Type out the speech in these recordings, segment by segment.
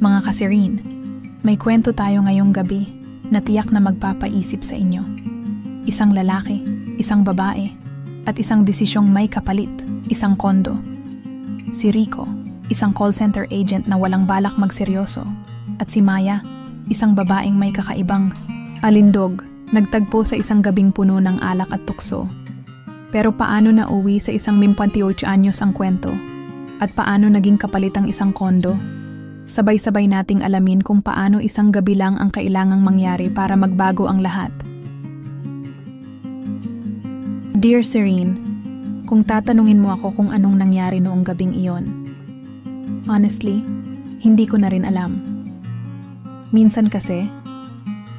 Mga kasirin, may kwento tayo ngayong gabi na tiyak na magpapaisip sa inyo. Isang lalaki, isang babae, at isang desisyong may kapalit, isang kondo. Si Rico, isang call center agent na walang balak magseryoso, at si Maya, isang babaeng may kakaibang alindog, nagtagpo sa isang gabing puno ng alak at tukso. Pero paano nauwi sa isang 58 anyos ang kwento? At paano naging kapalit ang isang kondo? Sabay-sabay nating alamin kung paano isang gabi lang ang kailangang mangyari para magbago ang lahat. Dear Serene, kung tatanungin mo ako kung anong nangyari noong gabing iyon, honestly, hindi ko na rin alam. Minsan kasi,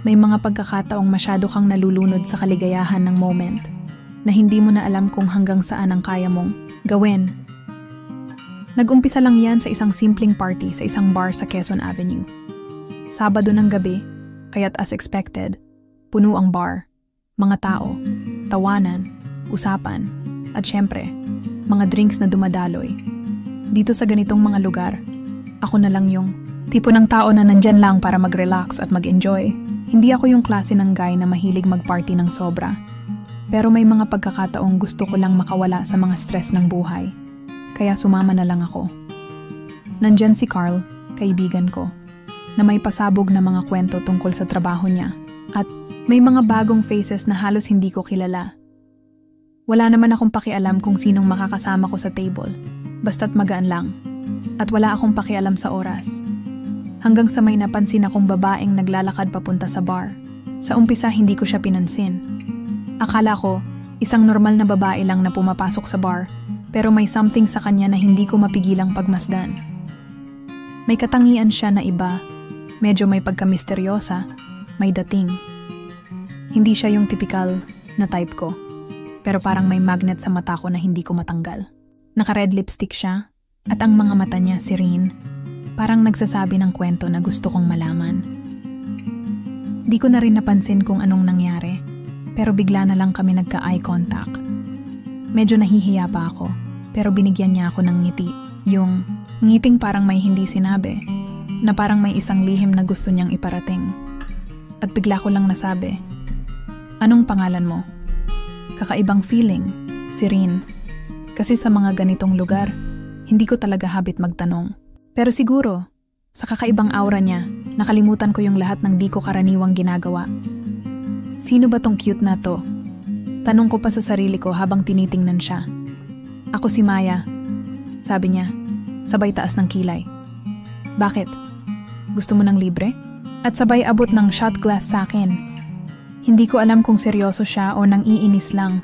may mga pagkakataong masyado kang nalulunod sa kaligayahan ng moment na hindi mo na alam kung hanggang saan ang kaya mong gawin. Nag-umpisa lang yan sa isang simpleng party sa isang bar sa Quezon Avenue. Sabado ng gabi, kaya't as expected, puno ang bar, mga tao, tawanan, usapan, at syempre, mga drinks na dumadaloy. Dito sa ganitong mga lugar, ako na lang yung tipo ng tao na nandyan lang para mag-relax at mag-enjoy. Hindi ako yung klase ng guy na mahilig mag-party ng sobra. Pero may mga pagkakataong gusto ko lang makawala sa mga stress ng buhay. Kaya sumama na lang ako. Nandyan si Carl, kaibigan ko, na may pasabog na mga kwento tungkol sa trabaho niya. At may mga bagong faces na halos hindi ko kilala. Wala naman akong pakialam kung sinong makakasama ko sa table. Basta't magaan lang. At wala akong pakialam sa oras. Hanggang sa may napansin akong babaeng naglalakad papunta sa bar. Sa umpisa hindi ko siya pinansin. Akala ko, isang normal na babae lang na pumapasok sa bar, pero may something sa kanya na hindi ko mapigilang pagmasdan. May katangian siya na iba, medyo may pagka-misteryosa, may dating. Hindi siya yung typical na type ko, pero parang may magnet sa mata ko na hindi ko matanggal. Naka-red lipstick siya, at ang mga mata niya, serene, parang nagsasabi ng kwento na gusto kong malaman. Di ko na rin napansin kung anong nangyari, pero bigla na lang kami nagka-eye contact. Medyo nahihiya pa ako, pero binigyan niya ako ng ngiti. Yung ngiting parang may hindi sinabi, na parang may isang lihim na gusto niyang iparating. At bigla ko lang nasabi, "Anong pangalan mo?" Kakaibang feeling, Serene. Kasi sa mga ganitong lugar, hindi ko talaga habit magtanong. Pero siguro, sa kakaibang aura niya, nakalimutan ko yung lahat ng di ko karaniwang ginagawa. Sino ba tong cute na to? Tanong ko pa sa sarili ko habang tinitingnan siya. Ako si Maya. Sabi niya, sabay taas ng kilay. Bakit? Gusto mo ng libre? At sabay abot ng shot glass sa akin. Hindi ko alam kung seryoso siya o nang iinis lang.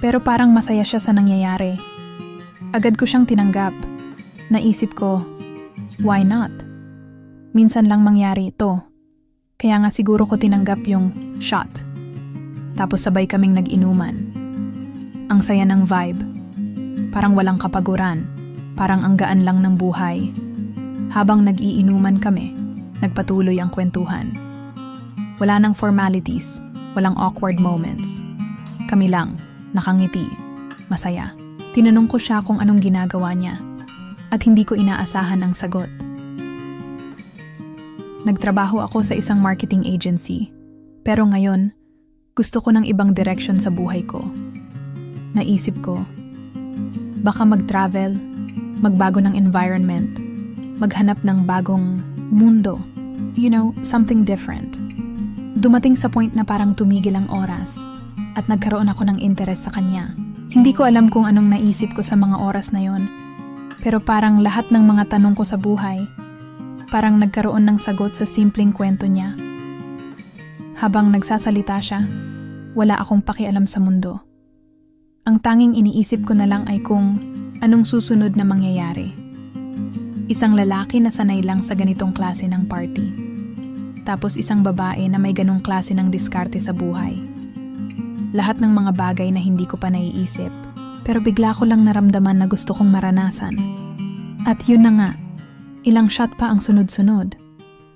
Pero parang masaya siya sa nangyayari. Agad ko siyang tinanggap. Naisip ko, why not? Minsan lang mangyari ito. Kaya nga siguro ko tinanggap yung shot. Tapos sabay kaming nag-inuman. Ang saya ng vibe. Parang walang kapaguran. Parang ang gaan lang ng buhay. Habang nag-iinuman kami, nagpatuloy ang kwentuhan. Wala nang formalities, walang awkward moments. Kami lang, nakangiti, masaya. Tinanong ko siya kung anong ginagawa niya. At hindi ko inaasahan ang sagot. Nagtrabaho ako sa isang marketing agency. Pero ngayon, gusto ko ng ibang direction sa buhay ko. Naisip ko, baka mag-travel, magbago ng environment, maghanap ng bagong mundo. You know, something different. Dumating sa point na parang tumigil ang oras at nagkaroon ako ng interest sa kanya. Hindi ko alam kung anong naisip ko sa mga oras na yon. Pero parang lahat ng mga tanong ko sa buhay, parang nagkaroon ng sagot sa simpleng kwento niya. Habang nagsasalita siya, wala akong pakialam sa mundo. Ang tanging iniisip ko na lang ay kung anong susunod na mangyayari. Isang lalaki na sanay lang sa ganitong klase ng party. Tapos isang babae na may ganong klase ng diskarte sa buhay. Lahat ng mga bagay na hindi ko pa naiisip, pero bigla ko lang naramdaman na gusto kong maranasan. At yun na nga, ilang shot pa ang sunod-sunod.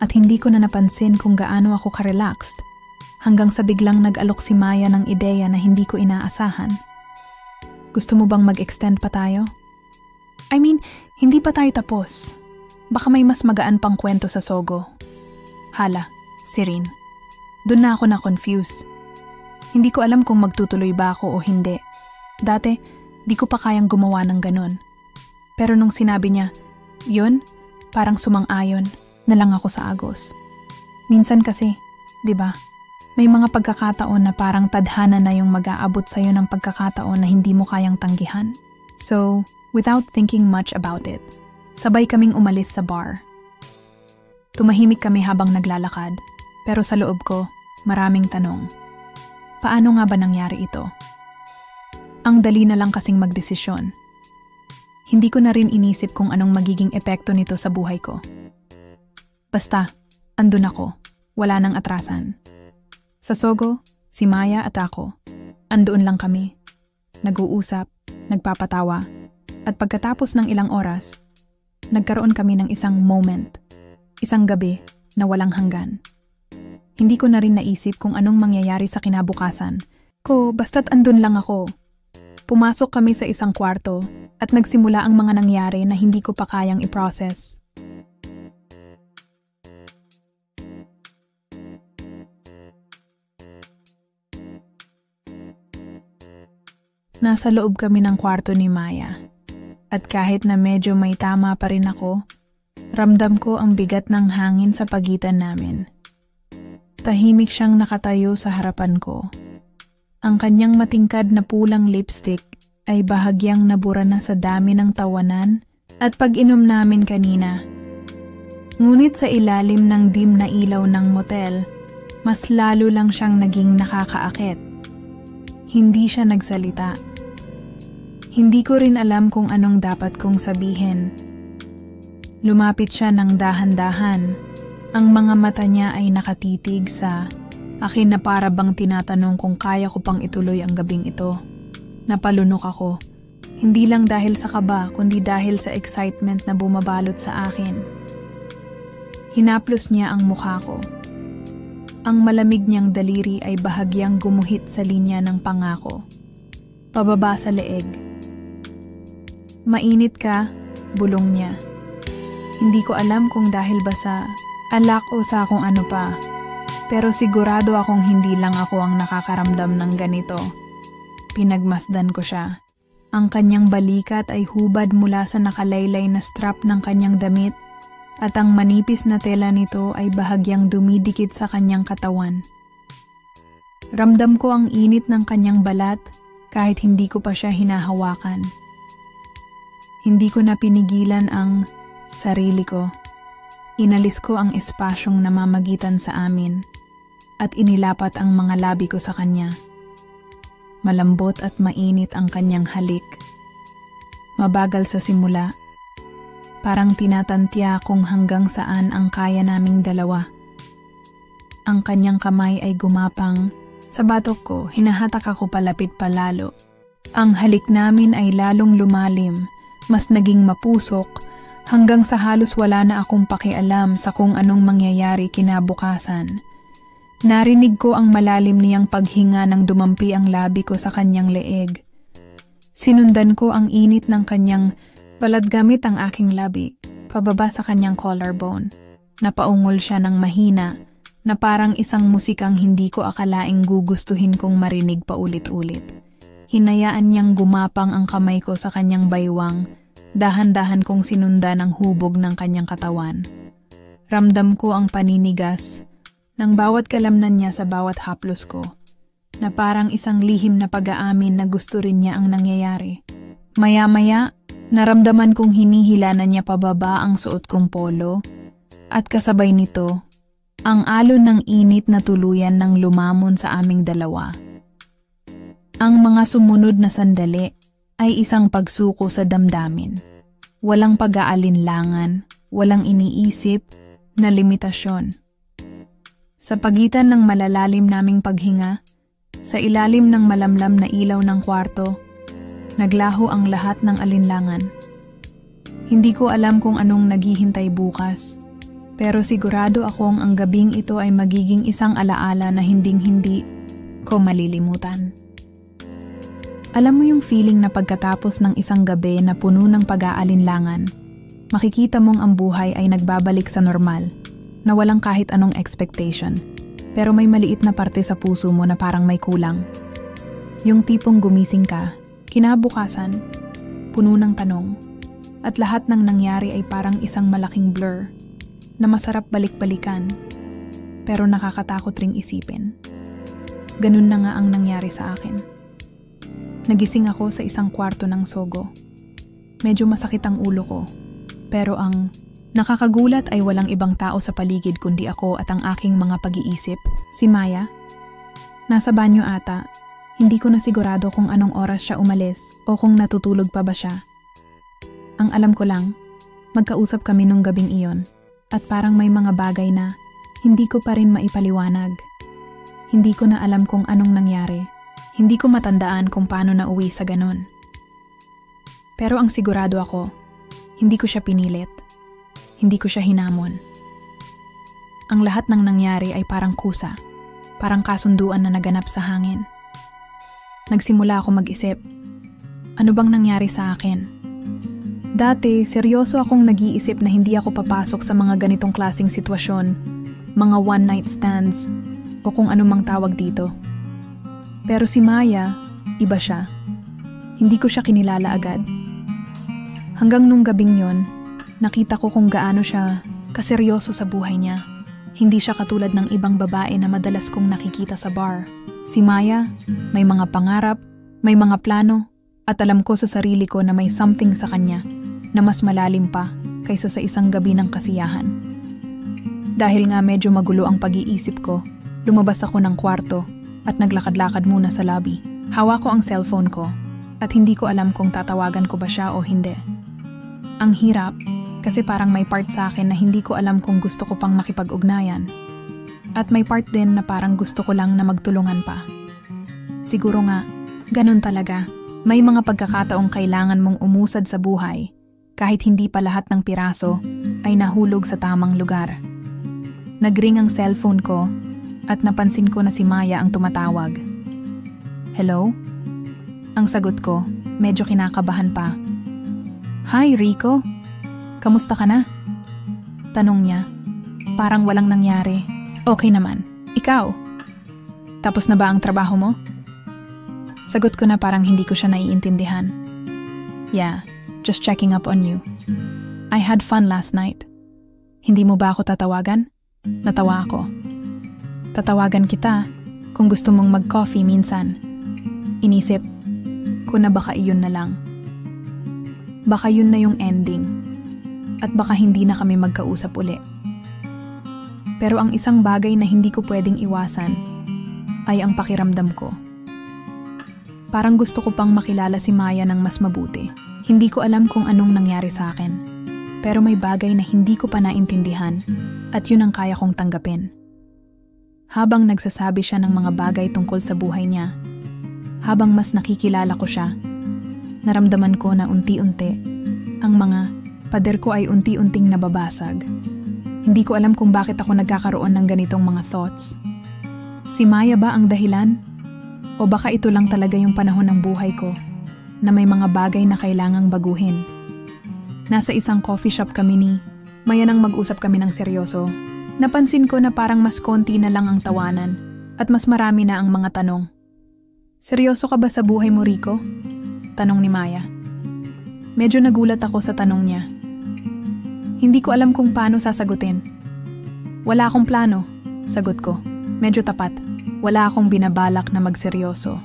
At hindi ko na napansin kung gaano ako ka-relaxed. Hanggang sa biglang nag-alok si Maya ng ideya na hindi ko inaasahan. Gusto mo bang mag-extend pa tayo? I mean, hindi pa tayo tapos. Baka may mas magaan pang kwento sa Sogo. Hala, Serene. Doon na ako na-confuse. Hindi ko alam kung magtutuloy ba ako o hindi. Dati, di ko pa kayang gumawa ng ganun. Pero nung sinabi niya, yun, parang sumang-ayon na lang ako sa Agos. Minsan kasi, di ba, may mga pagkakataon na parang tadhana na yung mag-aabot sa'yo ng pagkakataon na hindi mo kayang tanggihan. So, without thinking much about it, sabay kaming umalis sa bar. Tumahimik kami habang naglalakad, pero sa loob ko, maraming tanong. Paano nga ba nangyari ito? Ang dali na lang kasing magdesisyon. Hindi ko na rin inisip kung anong magiging epekto nito sa buhay ko. Basta, andun ako, wala nang atrasan. Sa Sogo, si Maya at ako, andoon lang kami. Nag-uusap, nagpapatawa, at pagkatapos ng ilang oras, nagkaroon kami ng isang moment, isang gabi na walang hanggan. Hindi ko na rin naisip kung anong mangyayari sa kinabukasan ko basta't andun lang ako. Pumasok kami sa isang kwarto at nagsimula ang mga nangyari na hindi ko pa kayang i-process. Nasa loob kami ng kwarto ni Maya. At kahit na medyo may tama pa rin ako, ramdam ko ang bigat ng hangin sa pagitan namin. Tahimik siyang nakatayo sa harapan ko. Ang kanyang matingkad na pulang lipstick ay bahagyang nabura na sa dami ng tawanan at pag-inom namin kanina. Ngunit sa ilalim ng dim na ilaw ng motel, mas lalo lang siyang naging nakakaakit. Hindi siya nagsalita. Hindi ko rin alam kung anong dapat kong sabihin. Lumapit siya ng dahan-dahan. Ang mga mata niya ay nakatitig sa akin na para bang tinatanong kung kaya ko pang ituloy ang gabing ito. Napalunok ako. Hindi lang dahil sa kaba, kundi dahil sa excitement na bumabalot sa akin. Hinaplos niya ang mukha ko. Ang malamig niyang daliri ay bahagyang gumuhit sa linya ng pangako. Pababa sa leeg. Mainit ka, bulong niya. Hindi ko alam kung dahil ba sa alak o sa kung ano pa. Pero sigurado akong hindi lang ako ang nakakaramdam ng ganito. Pinagmasdan ko siya. Ang kanyang balikat ay hubad mula sa nakalaylay na strap ng kanyang damit at ang manipis na tela nito ay bahagyang dumidikit sa kanyang katawan. Ramdam ko ang init ng kanyang balat kahit hindi ko pa siya hinahawakan. Hindi ko na pinigilan ang sarili ko. Inalis ko ang espasyong namamagitan sa amin at inilapat ang mga labi ko sa kanya. Malambot at mainit ang kanyang halik. Mabagal sa simula. Parang tinatantya kung hanggang saan ang kaya naming dalawa. Ang kanyang kamay ay gumapang. Sa batok ko, hinahatak ako palapit palalo. Ang halik namin ay lalong lumalim, mas naging mapusok, hanggang sa halos wala na akong pakialam sa kung anong mangyayari kinabukasan. Narinig ko ang malalim niyang paghinga nang dumampi ang labi ko sa kanyang leeg. Sinundan ko ang init ng kanyang balat gamit ang aking labi, pababa sa kanyang collarbone. Napaungol siya ng mahina, na parang isang musikang hindi ko akalaing gugustuhin kong marinig pa ulit-ulit. Hinayaan niyang gumapang ang kamay ko sa kanyang baywang, dahan-dahan kong sinundan ang hubog ng kanyang katawan. Ramdam ko ang paninigas ng bawat kalamnan niya sa bawat haplos ko, na parang isang lihim na pag-aamin na gusto rin niya ang nangyayari. Maya-maya, naramdaman kong hinihila na niya pababa ang suot kong polo, at kasabay nito, ang alon ng init na tuluyan ng lumamon sa aming dalawa. Ang mga sumunod na sandali ay isang pagsuko sa damdamin. Walang pag-aalinlangan, walang iniisip na limitasyon. Sa pagitan ng malalalim naming paghinga, sa ilalim ng malamlam na ilaw ng kwarto, naglaho ang lahat ng alinlangan. Hindi ko alam kung anong naghihintay bukas, pero sigurado akong ang gabing ito ay magiging isang alaala na hinding-hindi ko malilimutan. Alam mo yung feeling na pagkatapos ng isang gabi na puno ng pag-aalinlangan, Makikita mong ang buhay ay nagbabalik sa normal, na walang kahit anong expectation. Pero may maliit na parte sa puso mo na parang may kulang. Yung tipong gumising ka, kinabukasan, puno ng tanong, at lahat ng nangyari ay parang isang malaking blur na masarap balik-balikan, pero nakakatakot ring isipin. Ganun na nga ang nangyari sa akin. Nagising ako sa isang kwarto ng Sogo. Medyo masakit ang ulo ko, pero ang nakakagulat ay walang ibang tao sa paligid kundi ako at ang aking mga pag-iisip, si Maya. Nasa banyo ata, hindi ko na sigurado kung anong oras siya umalis o kung natutulog pa ba siya. Ang alam ko lang, magkausap kami nung gabing iyon at parang may mga bagay na hindi ko pa rin maipaliwanag. Hindi ko na alam kung anong nangyari. Hindi ko matandaan kung paano nauwi sa ganun. Pero ang sigurado ako, hindi ko siya pinilit. Hindi ko siya hinamon. Ang lahat ng nangyari ay parang kusa, parang kasunduan na naganap sa hangin. Nagsimula ako mag-isip, ano bang nangyari sa akin? Dati, seryoso akong nag-iisip na hindi ako papasok sa mga ganitong klaseng sitwasyon, mga one-night stands, o kung anumang tawag dito. Pero si Maya, iba siya. Hindi ko siya kinilala agad. Hanggang nung gabing yon, nakita ko kung gaano siya kaseryoso sa buhay niya. Hindi siya katulad ng ibang babae na madalas kong nakikita sa bar. Si Maya, may mga pangarap, may mga plano, at alam ko sa sarili ko na may something sa kanya na mas malalim pa kaysa sa isang gabi ng kasiyahan. Dahil nga medyo magulo ang pag-iisip ko, lumabas ako ng kwarto at naglakad-lakad muna sa lobby. Hawak ko ang cellphone ko at hindi ko alam kung tatawagan ko ba siya o hindi. Ang hirap kasi parang may part sa akin na hindi ko alam kung gusto ko pang makipag-ugnayan. At may part din na parang gusto ko lang na magtulungan pa. Siguro nga, ganun talaga. May mga pagkakataong kailangan mong umusad sa buhay kahit hindi pa lahat ng piraso ay nahulog sa tamang lugar. Nagring ang cellphone ko at napansin ko na si Maya ang tumatawag. Hello? Ang sagot ko, medyo kinakabahan pa. Hi, Rico. Kamusta ka na? Tanong niya. Parang walang nangyari. Okay naman. Ikaw? Tapos na ba ang trabaho mo? Sagot ko na parang hindi ko siya naiintindihan. Yeah, just checking up on you. I had fun last night. Hindi mo ba ako tatawagan? Natawa ako. Tatawagan kita kung gusto mong mag-coffee minsan. Inisip ko na baka iyon na lang. Baka yun na yung ending. At baka hindi na kami magkausap uli. Pero ang isang bagay na hindi ko pwedeng iwasan ay ang pakiramdam ko. Parang gusto ko pang makilala si Maya ng mas mabuti. Hindi ko alam kung anong nangyari sa akin. Pero may bagay na hindi ko pa naintindihan at yun ang kaya kong tanggapin. Habang nagsasabi siya ng mga bagay tungkol sa buhay niya, habang mas nakikilala ko siya, naramdaman ko na unti-unti ang mga pader ko ay unti-unting nababasag. Hindi ko alam kung bakit ako nagkakaroon ng ganitong mga thoughts. Si Maya ba ang dahilan? O baka ito lang talaga yung panahon ng buhay ko na may mga bagay na kailangang baguhin. Nasa isang coffee shop kami ni Maya nang mag-usap kami ng seryoso. Napansin ko na parang mas konti na lang ang tawanan at mas marami na ang mga tanong. Seryoso ka ba sa buhay mo, Rico? Tanong ni Maya. Medyo nagulat ako sa tanong niya. Hindi ko alam kung paano sasagutin. Wala akong plano, sagot ko. Medyo tapat. Wala akong binabalak na magseryoso.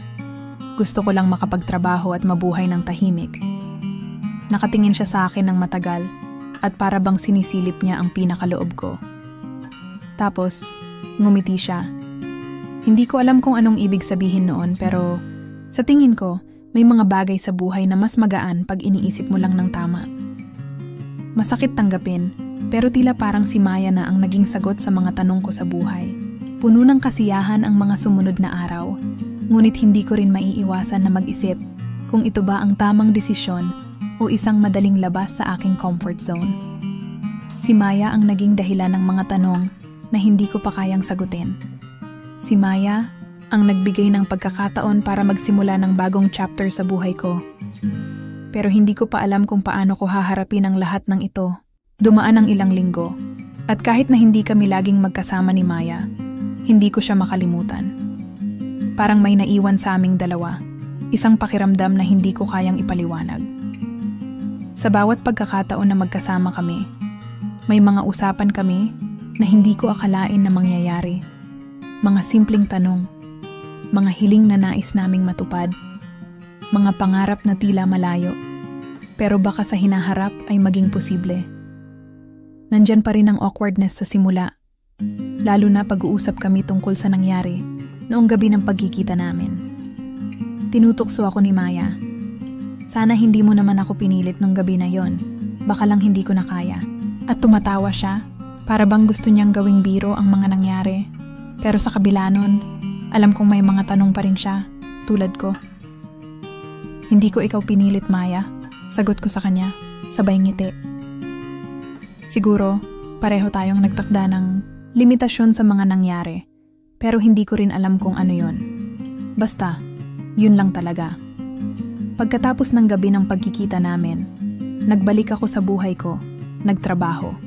Gusto ko lang makapagtrabaho at mabuhay ng tahimik. Nakatingin siya sa akin ng matagal at para bang sinisilip niya ang pinakaloob ko. Tapos, ngumiti siya. Hindi ko alam kung anong ibig sabihin noon pero sa tingin ko, may mga bagay sa buhay na mas magaan pag iniisip mo lang ng tama. Masakit tanggapin, pero tila parang si Maya na ang naging sagot sa mga tanong ko sa buhay. Puno ng kasiyahan ang mga sumunod na araw, ngunit hindi ko rin maiiwasan na mag-isip kung ito ba ang tamang desisyon o isang madaling labas sa aking comfort zone. Si Maya ang naging dahilan ng mga tanong na hindi ko pa kayang sagutin. Si Maya ang nagbigay ng pagkakataon para magsimula ng bagong chapter sa buhay ko. Pero hindi ko pa alam kung paano ko haharapin ang lahat ng ito. Dumaan ang ilang linggo. At kahit na hindi kami laging magkasama ni Maya, hindi ko siya makalimutan. Parang may naiwan sa aming dalawa. Isang pakiramdam na hindi ko kayang ipaliwanag. Sa bawat pagkakataon na magkasama kami, may mga usapan kami na hindi ko akalain na mangyayari. Mga simpleng tanong, mga hiling na nais naming matupad, mga pangarap na tila malayo, pero baka sa hinaharap ay maging posible. Nandyan pa rin ang awkwardness sa simula, lalo na pag-uusap kami tungkol sa nangyari noong gabi ng pagkikita namin. Tinutokso ako ni Maya. Sana hindi mo naman ako pinilit nung gabi na yon, baka lang hindi ko na kaya. At tumatawa siya, para bang gusto niyang gawing biro ang mga nangyari. Pero sa kabila nun, alam kong may mga tanong pa rin siya, tulad ko. Hindi ko ikaw pinilit, Maya. Sagot ko sa kanya, sabay ngiti. Siguro, pareho tayong nagtakda ng limitasyon sa mga nangyari, pero hindi ko rin alam kung ano yon. Basta, yun lang talaga. Pagkatapos ng gabi ng pagkikita namin, nagbalik ako sa buhay ko, nagtrabaho,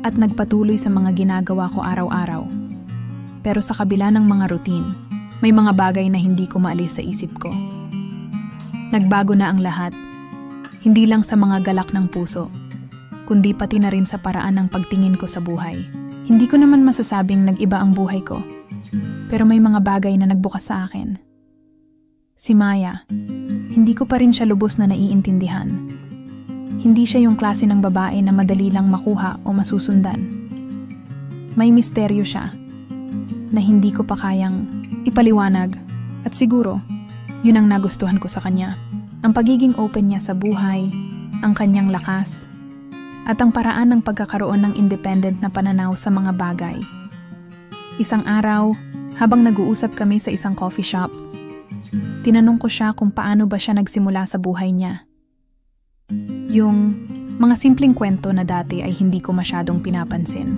at nagpatuloy sa mga ginagawa ko araw-araw. Pero sa kabila ng mga routine, may mga bagay na hindi ko maalis sa isip ko. Nagbago na ang lahat, hindi lang sa mga galak ng puso, kundi pati na rin sa paraan ng pagtingin ko sa buhay. Hindi ko naman masasabing nag-iba ang buhay ko, pero may mga bagay na nagbukas sa akin. Si Maya, hindi ko pa rin siya lubos na naiintindihan. Hindi siya yung klase ng babae na madali lang makuha o masusundan. May misteryo siya na hindi ko pa kayang ipaliwanag, at siguro, yun ang nagustuhan ko sa kanya. Ang pagiging open niya sa buhay, ang kanyang lakas, at ang paraan ng pagkakaroon ng independent na pananaw sa mga bagay. Isang araw, habang nag-uusap kami sa isang coffee shop, tinanong ko siya kung paano ba siya nagsimula sa buhay niya. Yung mga simpleng kwento na dati ay hindi ko masyadong pinapansin.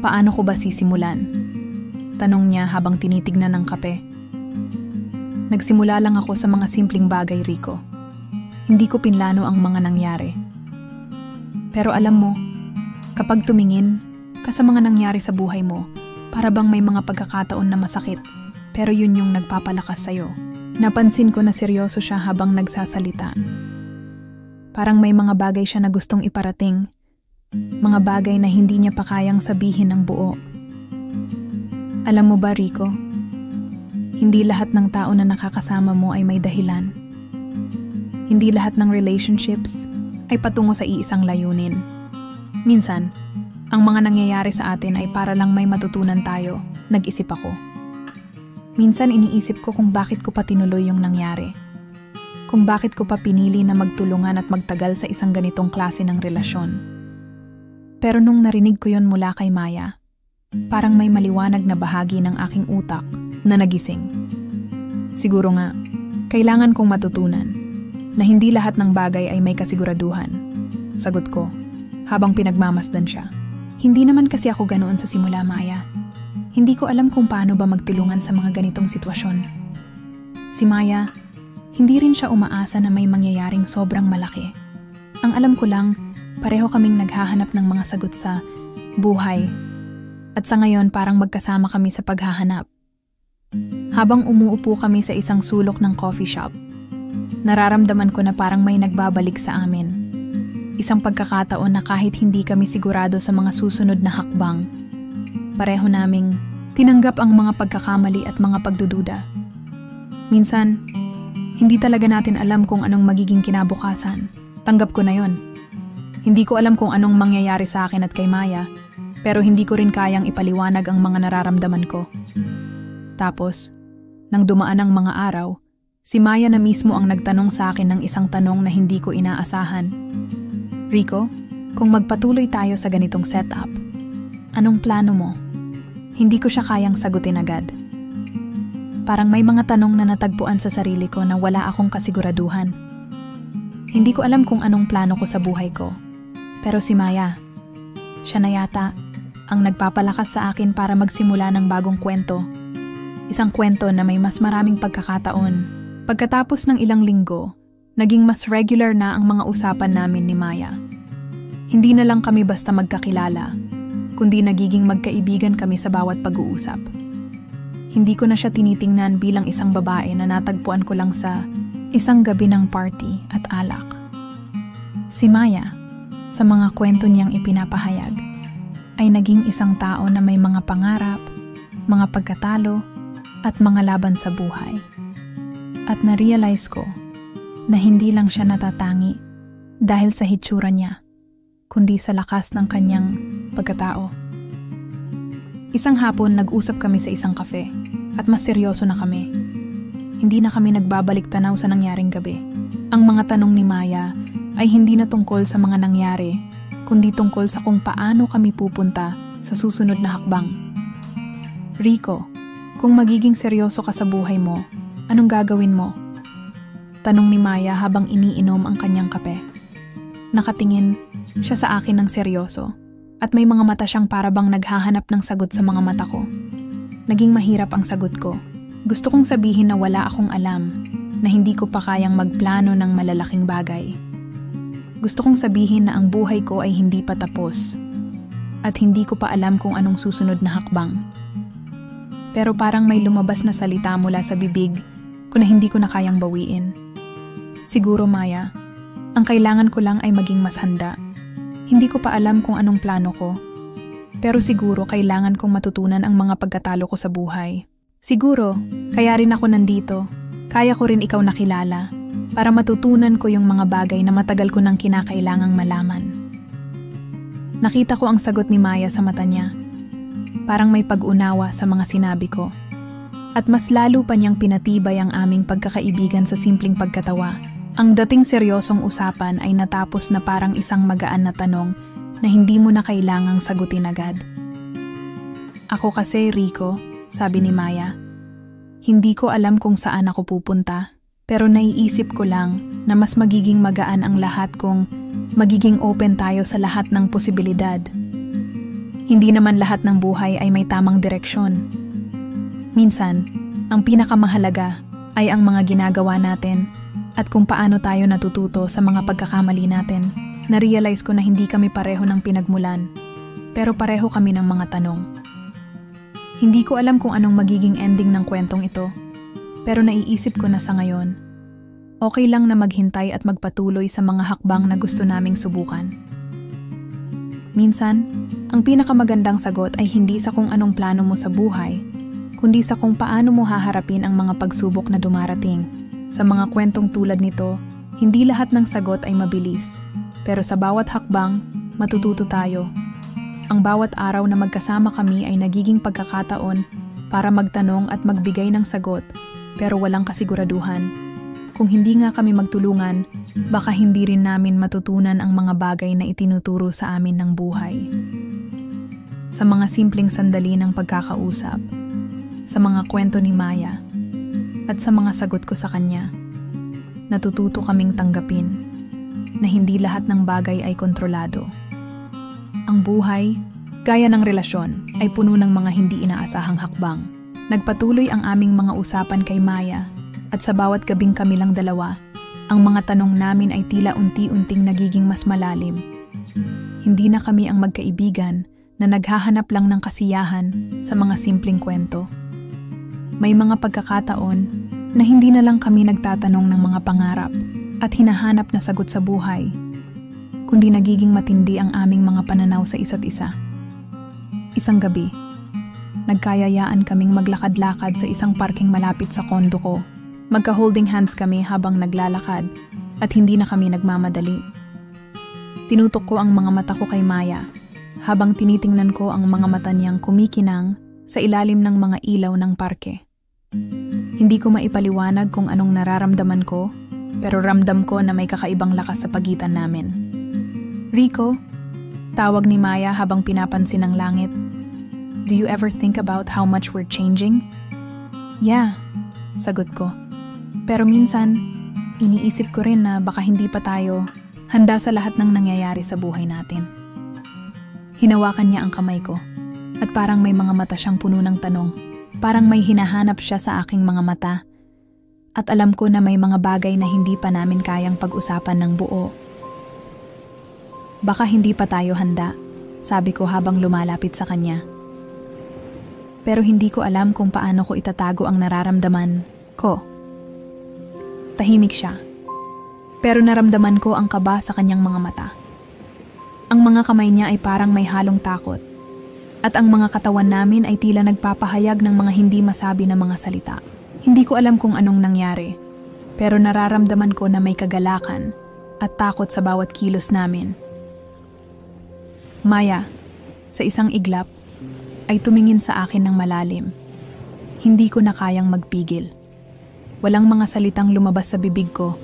Paano ko ba sisimulan? Tanong niya habang tinitignan ng kape. Nagsimula lang ako sa mga simpleng bagay, Rico. Hindi ko pinlano ang mga nangyari. Pero alam mo, kapag tumingin ka sa mga nangyari sa buhay mo, para bang may mga pagkakataon na masakit, pero yun yung nagpapalakas sa'yo. Napansin ko na seryoso siya habang nagsasalita. Parang may mga bagay siya na gustong iparating, mga bagay na hindi niya pa kayang sabihin ng buo. Alam mo ba, Rico, hindi lahat ng tao na nakakasama mo ay may dahilan. Hindi lahat ng relationships ay patungo sa iisang layunin. Minsan, ang mga nangyayari sa atin ay para lang may matutunan tayo, nag-isip ako. Minsan iniisip ko kung bakit ko pa tinuloy yung nangyari. Kung bakit ko pa pinili na magtulungan at magtagal sa isang ganitong klase ng relasyon. Pero nung narinig ko yon mula kay Maya, parang may maliwanag na bahagi ng aking utak na nagising. Siguro nga, kailangan kong matutunan na hindi lahat ng bagay ay may kasiguraduhan. Sagot ko, habang pinagmamasdan siya. Hindi naman kasi ako ganoon sa simula, Maya. Hindi ko alam kung paano ba magtulungan sa mga ganitong sitwasyon. Si Maya, hindi rin siya umaasa na may mangyayaring sobrang malaki. Ang alam ko lang, pareho kaming naghahanap ng mga sagot sa buhay. At sa ngayon parang magkasama kami sa paghahanap. Habang umuupo kami sa isang sulok ng coffee shop, nararamdaman ko na parang may nagbabalik sa amin. Isang pagkakataon na kahit hindi kami sigurado sa mga susunod na hakbang, pareho naming tinanggap ang mga pagkakamali at mga pagdududa. Minsan, hindi talaga natin alam kung anong magiging kinabukasan. Tanggap ko na yon. Hindi ko alam kung anong mangyayari sa akin at kay Maya, pero hindi ko rin kayang ipaliwanag ang mga nararamdaman ko. Tapos, nang dumaan ang mga araw, si Maya na mismo ang nagtanong sa akin ng isang tanong na hindi ko inaasahan. Rico, kung magpatuloy tayo sa ganitong setup, anong plano mo? Hindi ko siya kayang sagutin agad. Parang may mga tanong na natagpuan sa sarili ko na wala akong kasiguraduhan. Hindi ko alam kung anong plano ko sa buhay ko. Pero si Maya, siya na yata ang nagpapalakas sa akin para magsimula ng bagong kwento. Isang kwento na may mas maraming pagkakataon. Pagkatapos ng ilang linggo, Naging mas regular na ang mga usapan namin ni Maya. Hindi na lang kami basta magkakilala, kundi nagiging magkaibigan kami sa bawat pag-uusap. Hindi ko na siya tinitingnan bilang isang babae na natagpuan ko lang sa isang gabi ng party at alak. Si Maya, sa mga kwento niyang ipinapahayag, ay naging isang tao na may mga pangarap, mga pagkatalo, at mga laban sa buhay. At na-realize ko na hindi lang siya natatangi dahil sa hitsura niya, kundi sa lakas ng kanyang pagkatao. Isang hapon nag-usap kami sa isang kafe at mas seryoso na kami. Hindi na kami nagbabalik tanaw sa nangyaring gabi. Ang mga tanong ni Maya ay hindi na tungkol sa mga nangyari, kundi tungkol sa kung paano kami pupunta sa susunod na hakbang. Rico, kung magiging seryoso ka sa buhay mo, anong gagawin mo? Tanong ni Maya habang iniinom ang kanyang kape. Nakatingin siya sa akin ng seryoso at may mga mata siyang parabang naghahanap ng sagot sa mga mata ko. Naging mahirap ang sagot ko. Gusto kong sabihin na wala akong alam, na hindi ko pa kayang magplano ng malalaking bagay. Gusto kong sabihin na ang buhay ko ay hindi pa tapos at hindi ko pa alam kung anong susunod na hakbang. Pero parang may lumabas na salita mula sa bibig ko na hindi ko na kayang bawiin. Siguro, Maya, ang kailangan ko lang ay maging mas handa. Hindi ko pa alam kung anong plano ko. Pero siguro kailangan kong matutunan ang mga pagkatalo ko sa buhay. Siguro, kaya rin ako nandito. Kaya ko rin ikaw nakilala para matutunan ko yung mga bagay na matagal ko nang kinakailangang malaman. Nakita ko ang sagot ni Maya sa mata niya. Parang may pag-unawa sa mga sinabi ko. At mas lalo pa niyang pinatibay ang aming pagkakaibigan sa simpleng pagkatawa. Ang dating seryosong usapan ay natapos na parang isang magaan na tanong na hindi mo na kailangang sagutin agad. Ako kasi, Rico, sabi ni Maya, hindi ko alam kung saan ako pupunta, pero naiisip ko lang na mas magiging magaan ang lahat kung magiging open tayo sa lahat ng posibilidad. Hindi naman lahat ng buhay ay may tamang direksyon. Minsan, ang pinakamahalaga ay ang mga ginagawa natin at kung paano tayo natututo sa mga pagkakamali natin. Na-realize ko na hindi kami pareho ng pinagmulan, pero pareho kami ng mga tanong. Hindi ko alam kung anong magiging ending ng kwentong ito, pero naiisip ko na sa ngayon, okay lang na maghintay at magpatuloy sa mga hakbang na gusto naming subukan. Minsan, ang pinakamagandang sagot ay hindi sa kung anong plano mo sa buhay, kundi sa kung paano mo haharapin ang mga pagsubok na dumarating. Sa mga kwentong tulad nito, hindi lahat ng sagot ay mabilis, pero sa bawat hakbang, matututo tayo. Ang bawat araw na magkasama kami ay nagiging pagkakataon para magtanong at magbigay ng sagot, pero walang kasiguraduhan. Kung hindi nga kami magtulungan, baka hindi rin namin matutunan ang mga bagay na itinuturo sa amin ng buhay. Sa mga simpleng sandali ng pagkakausap, sa mga kwento ni Maya, at sa mga sagot ko sa kanya, natututo kaming tanggapin na hindi lahat ng bagay ay kontrolado. Ang buhay, gaya ng relasyon, ay puno ng mga hindi inaasahang hakbang. Nagpatuloy ang aming mga usapan kay Maya at sa bawat gabing kami lang dalawa, ang mga tanong namin ay tila unti-unting nagiging mas malalim. Hindi na kami ang magkaibigan na naghahanap lang ng kasiyahan sa mga simpleng kwento. May mga pagkakataon na hindi na lang kami nagtatanong ng mga pangarap at hinahanap na sagot sa buhay, kundi nagiging matindi ang aming mga pananaw sa isa't isa. Isang gabi, nagkayayaan kaming maglakad-lakad sa isang parking malapit sa kondo ko. Magka-holding hands kami habang naglalakad at hindi na kami nagmamadali. Tinutok ko ang mga mata ko kay Maya habang tinitingnan ko ang mga mata niyang kumikinang sa ilalim ng mga ilaw ng parke. Hindi ko maipaliwanag kung anong nararamdaman ko, pero ramdam ko na may kakaibang lakas sa pagitan namin. Rico, tawag ni Maya habang pinapansin ang langit. Do you ever think about how much we're changing? Yeah, sagot ko. Pero minsan, iniisip ko rin na baka hindi pa tayo handa sa lahat ng nangyayari sa buhay natin. Hinawakan niya ang kamay ko at parang may mga mata siyang puno ng tanong. Parang may hinahanap siya sa aking mga mata. At alam ko na may mga bagay na hindi pa namin kayang pag-usapan ng buo. Baka hindi pa tayo handa, sabi ko habang lumalapit sa kanya. Pero hindi ko alam kung paano ko itatago ang nararamdaman ko. Tahimik siya. Pero naramdaman ko ang kaba sa kanyang mga mata. Ang mga kamay niya ay parang may halong takot. At ang mga katawan namin ay tila nagpapahayag ng mga hindi masabi na mga salita. Hindi ko alam kung anong nangyari, pero nararamdaman ko na may kagalakan at takot sa bawat kilos namin. Maya, sa isang iglap, ay tumingin sa akin ng malalim. Hindi ko na kayang magpigil. Walang mga salitang lumabas sa bibig ko,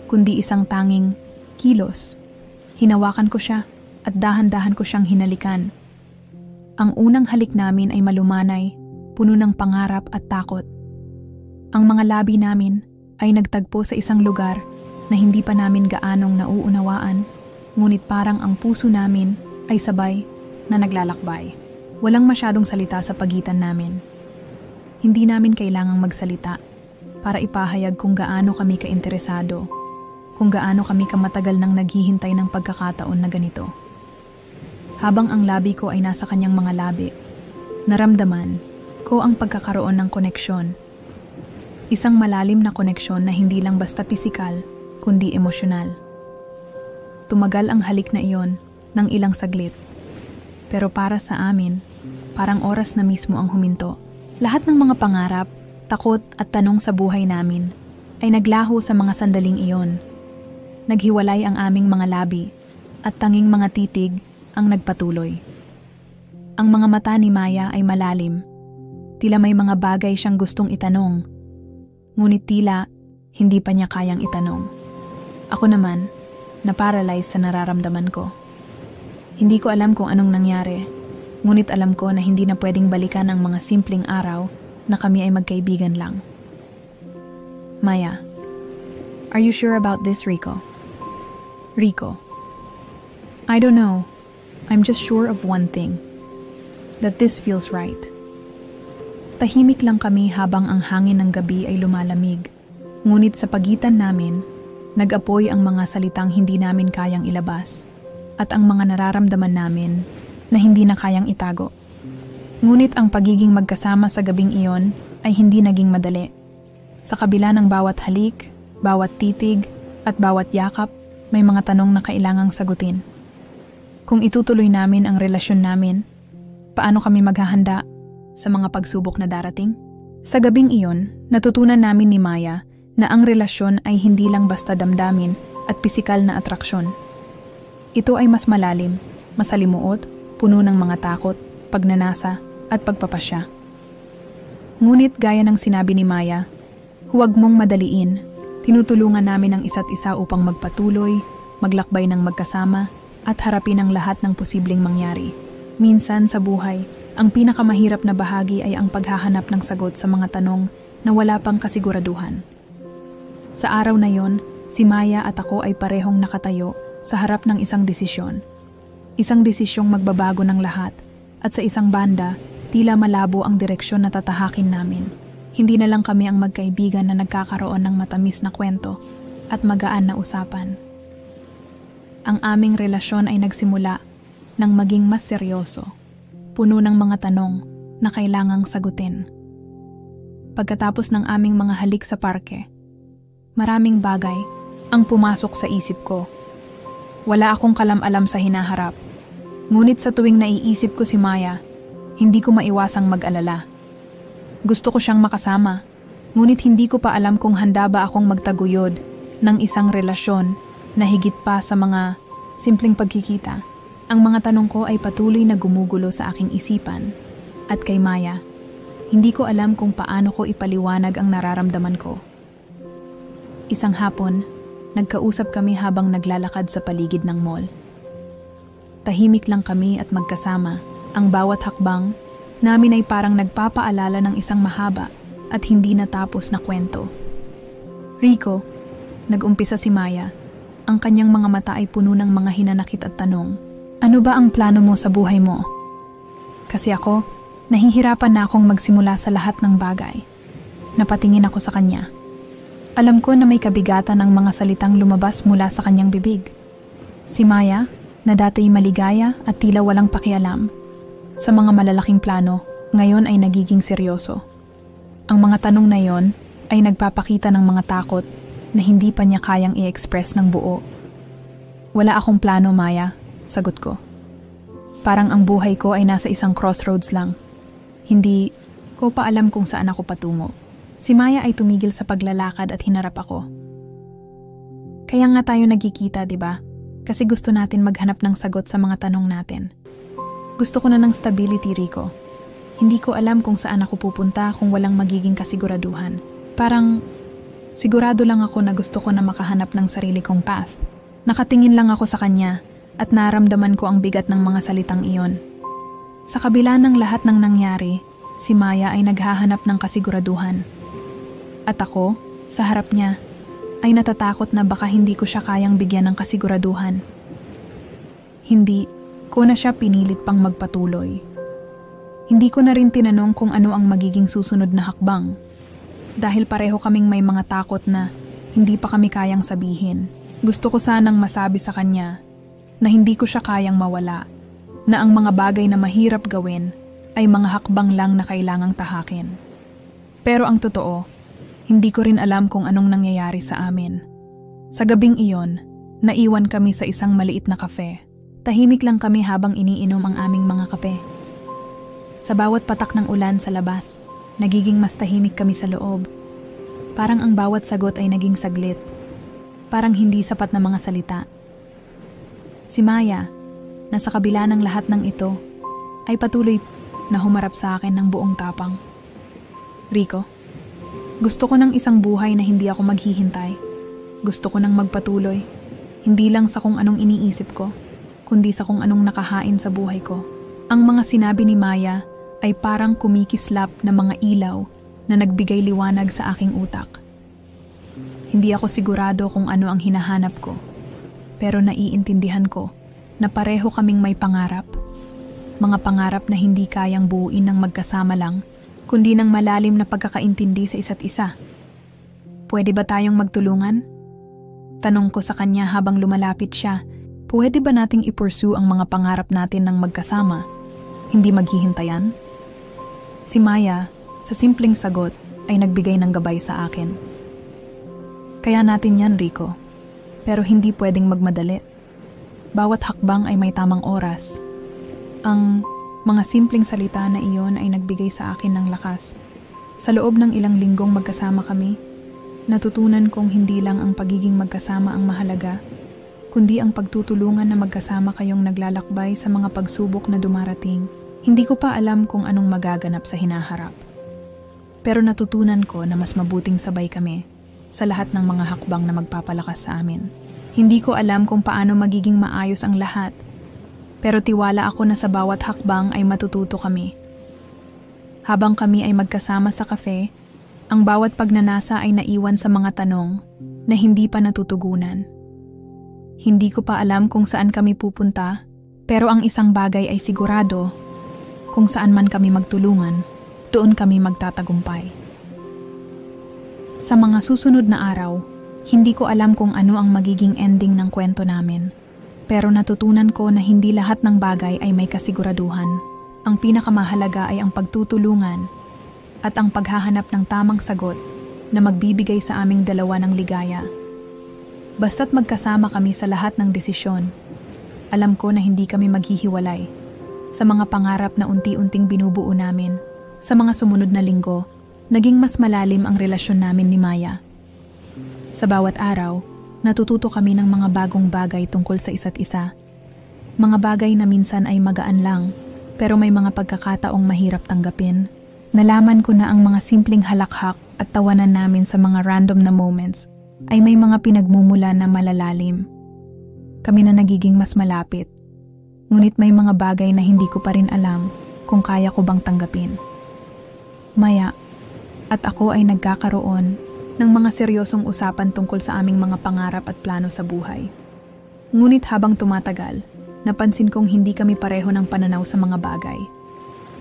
kundi isang tanging kilos. Hinawakan ko siya at dahan-dahan ko siyang hinalikan. Ang unang halik namin ay malumanay, puno ng pangarap at takot. Ang mga labi namin ay nagtagpo sa isang lugar na hindi pa namin gaanong nauunawaan, ngunit parang ang puso namin ay sabay na naglalakbay. Walang masyadong salita sa pagitan namin. Hindi namin kailangang magsalita para ipahayag kung gaano kami kainteresado, kung gaano kami kamatagal nang naghihintay ng pagkakataon na ganito. Habang ang labi ko ay nasa kanyang mga labi, naramdaman ko ang pagkakaroon ng koneksyon. Isang malalim na koneksyon na hindi lang basta pisikal, kundi emosyonal. Tumagal ang halik na iyon ng ilang saglit. Pero para sa amin, parang oras na mismo ang huminto. Lahat ng mga pangarap, takot at tanong sa buhay namin ay naglaho sa mga sandaling iyon. Naghiwalay ang aming mga labi at tanging mga titig ang nagpatuloy. Ang mga mata ni Maya ay malalim. Tila may mga bagay siyang gustong itanong. Ngunit tila hindi pa niya kayang itanong. Ako naman, na-paralyze sa nararamdaman ko. Hindi ko alam kung anong nangyari, ngunit alam ko na hindi na pwedeng balikan ang mga simpleng araw na kami ay magkaibigan lang. Maya, are you sure about this, Rico? Rico, I don't know. I'm just sure of one thing. That this feels right. Tahimik lang kami habang ang hangin ng gabi ay lumalamig. Ngunit sa pagitan namin, nag-apoy ang mga salitang hindi namin kayang ilabas at ang mga nararamdaman namin na hindi na kayang itago. Ngunit ang pagiging magkasama sa gabing iyon ay hindi naging madali. Sa kabila ng bawat halik, bawat titig at bawat yakap, may mga tanong na kailangang sagutin. Kung itutuloy namin ang relasyon namin, paano kami maghahanda sa mga pagsubok na darating? Sa gabing iyon, natutunan namin ni Maya na ang relasyon ay hindi lang basta damdamin at pisikal na atraksyon. Ito ay mas malalim, masalimuot, puno ng mga takot, pagnanasa at pagpapasya. Ngunit gaya ng sinabi ni Maya, huwag mong madaliin. Tinutulungan namin ang isa't isa upang magpatuloy, maglakbay ng magkasama at harapin ang lahat ng posibleng mangyari. Minsan sa buhay, ang pinakamahirap na bahagi ay ang paghahanap ng sagot sa mga tanong na wala pang kasiguraduhan. Sa araw na yon, si Maya at ako ay parehong nakatayo sa harap ng isang desisyon. Isang desisyong magbabago ng lahat at sa isang banda, tila malabo ang direksyon na tatahakin namin. Hindi na lang kami ang magkaibigan na nagkakaroon ng matamis na kwento at magaan na usapan. Ang aming relasyon ay nagsimula nang maging mas seryoso, puno ng mga tanong na kailangang sagutin. Pagkatapos ng aming mga halik sa parke, maraming bagay ang pumasok sa isip ko. Wala akong kalam-alam sa hinaharap. Ngunit sa tuwing naiisip ko si Maya, hindi ko maiwasang mag-alala. Gusto ko siyang makasama, ngunit hindi ko pa alam kung handa ba akong magtaguyod ng isang relasyon na higit pa sa mga simpleng pagkikita. Ang mga tanong ko ay patuloy na gumugulo sa aking isipan. At kay Maya, hindi ko alam kung paano ko ipaliwanag ang nararamdaman ko. Isang hapon, nagkausap kami habang naglalakad sa paligid ng mall. Tahimik lang kami at magkasama. Ang bawat hakbang namin ay parang nagpapaalala ng isang mahaba at hindi natapos na kwento. Rico, nag-umpisa si Maya. Ang kanyang mga mata ay puno ng mga hinanakit at tanong. Ano ba ang plano mo sa buhay mo? Kasi ako, nahihirapan na akong magsimula sa lahat ng bagay. Napatingin ako sa kanya. Alam ko na may kabigatan ang mga salitang lumabas mula sa kanyang bibig. Si Maya, na dati maligaya at tila walang pakialam sa mga malalaking plano, ngayon ay nagiging seryoso. Ang mga tanong na yon ay nagpapakita ng mga takot na hindi pa niya kayang i-express ng buo. Wala akong plano, Maya, sagot ko. Parang ang buhay ko ay nasa isang crossroads lang. Hindi ko pa alam kung saan ako patungo. Si Maya ay tumigil sa paglalakad at hinarap ako. Kaya nga tayo nagkikita, di ba? Kasi gusto natin maghanap ng sagot sa mga tanong natin. Gusto ko na ng stability, Rico. Hindi ko alam kung saan ako pupunta kung walang magiging kasiguraduhan. Parang sigurado lang ako na gusto ko na makahanap ng sarili kong path. Nakatingin lang ako sa kanya at naramdaman ko ang bigat ng mga salitang iyon. Sa kabila ng lahat ng nangyari, si Maya ay naghahanap ng kasiguraduhan. At ako, sa harap niya, ay natatakot na baka hindi ko siya kayang bigyan ng kasiguraduhan. Hindi ko na siya pinilit pang magpatuloy. Hindi ko na rin tinanong kung ano ang magiging susunod na hakbang. Dahil pareho kaming may mga takot na hindi pa kami kayang sabihin. Gusto ko sanang masabi sa kanya na hindi ko siya kayang mawala, na ang mga bagay na mahirap gawin ay mga hakbang lang na kailangang tahakin. Pero ang totoo, hindi ko rin alam kung anong nangyayari sa amin. Sa gabing iyon, naiwan kami sa isang maliit na kafe. Tahimik lang kami habang iniinom ang aming mga kape. Sa bawat patak ng ulan sa labas, nagiging mas tahimik kami sa loob. Parang ang bawat sagot ay naging saglit. Parang hindi sapat na mga salita. Si Maya, na sa kabila ng lahat ng ito, ay patuloy na humarap sa akin ng buong tapang. Rico, gusto ko ng isang buhay na hindi ako maghihintay. Gusto ko ng magpatuloy, hindi lang sa kung anong iniisip ko, kundi sa kung anong nakahain sa buhay ko. Ang mga sinabi ni Maya ay parang kumikislap na mga ilaw na nagbigay liwanag sa aking utak. Hindi ako sigurado kung ano ang hinahanap ko, pero naiintindihan ko na pareho kaming may pangarap. Mga pangarap na hindi kayang buuin ng magkasama lang, kundi ng malalim na pagkakaintindi sa isa't isa. Pwede ba tayong magtulungan? Tanong ko sa kanya habang lumalapit siya, pwede ba nating i-pursue ang mga pangarap natin ng magkasama? Hindi maghihintayan? Si Maya, sa simpleng sagot, ay nagbigay ng gabay sa akin. Kaya natin yan, Rico. Pero hindi pwedeng magmadali. Bawat hakbang ay may tamang oras. Ang mga simpleng salita na iyon ay nagbigay sa akin ng lakas. Sa loob ng ilang linggong magkasama kami, natutunan kong hindi lang ang pagiging magkasama ang mahalaga, kundi ang pagtutulungan na magkasama kayong naglalakbay sa mga pagsubok na dumarating. Hindi ko pa alam kung anong magaganap sa hinaharap. Pero natutunan ko na mas mabuting sabay kami sa lahat ng mga hakbang na magpapalakas sa amin. Hindi ko alam kung paano magiging maayos ang lahat, pero tiwala ako na sa bawat hakbang ay matututo kami. Habang kami ay magkasama sa kafe, ang bawat pagnanasa ay naiwan sa mga tanong na hindi pa natutugunan. Hindi ko pa alam kung saan kami pupunta, pero ang isang bagay ay sigurado, kung saan man kami magtulungan, doon kami magtatagumpay. Sa mga susunod na araw, hindi ko alam kung ano ang magiging ending ng kwento namin. Pero natutunan ko na hindi lahat ng bagay ay may kasiguraduhan. Ang pinakamahalaga ay ang pagtutulungan at ang paghahanap ng tamang sagot na magbibigay sa aming dalawa ng ligaya. Basta't magkasama kami sa lahat ng desisyon, alam ko na hindi kami maghihiwalay. Sa mga pangarap na unti-unting binubuo namin, sa mga sumunod na linggo, naging mas malalim ang relasyon namin ni Maya. Sa bawat araw, natututo kami ng mga bagong bagay tungkol sa isa't isa. Mga bagay na minsan ay magaan lang, pero may mga pagkakataong mahirap tanggapin. Nalaman ko na ang mga simpleng halakhak at tawanan namin sa mga random na moments ay may mga pinagmumula na malalalim. Kami na nagiging mas malapit. Ngunit may mga bagay na hindi ko pa rin alam kung kaya ko bang tanggapin. Maya, at ako ay nagkakaroon ng mga seryosong usapan tungkol sa aming mga pangarap at plano sa buhay. Ngunit habang tumatagal, napansin kong hindi kami pareho ng pananaw sa mga bagay.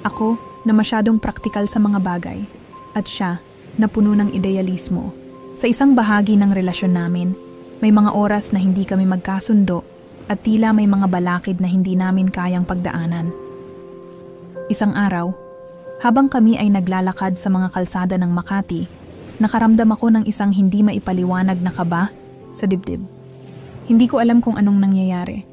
Ako na masyadong praktikal sa mga bagay, at siya na puno ng idealismo. Sa isang bahagi ng relasyon namin, may mga oras na hindi kami magkasundo at tila may mga balakid na hindi namin kayang pagdaanan. Isang araw, habang kami ay naglalakad sa mga kalsada ng Makati, nakaramdam ako ng isang hindi maipaliwanag na kaba sa dibdib. Hindi ko alam kung anong nangyayari,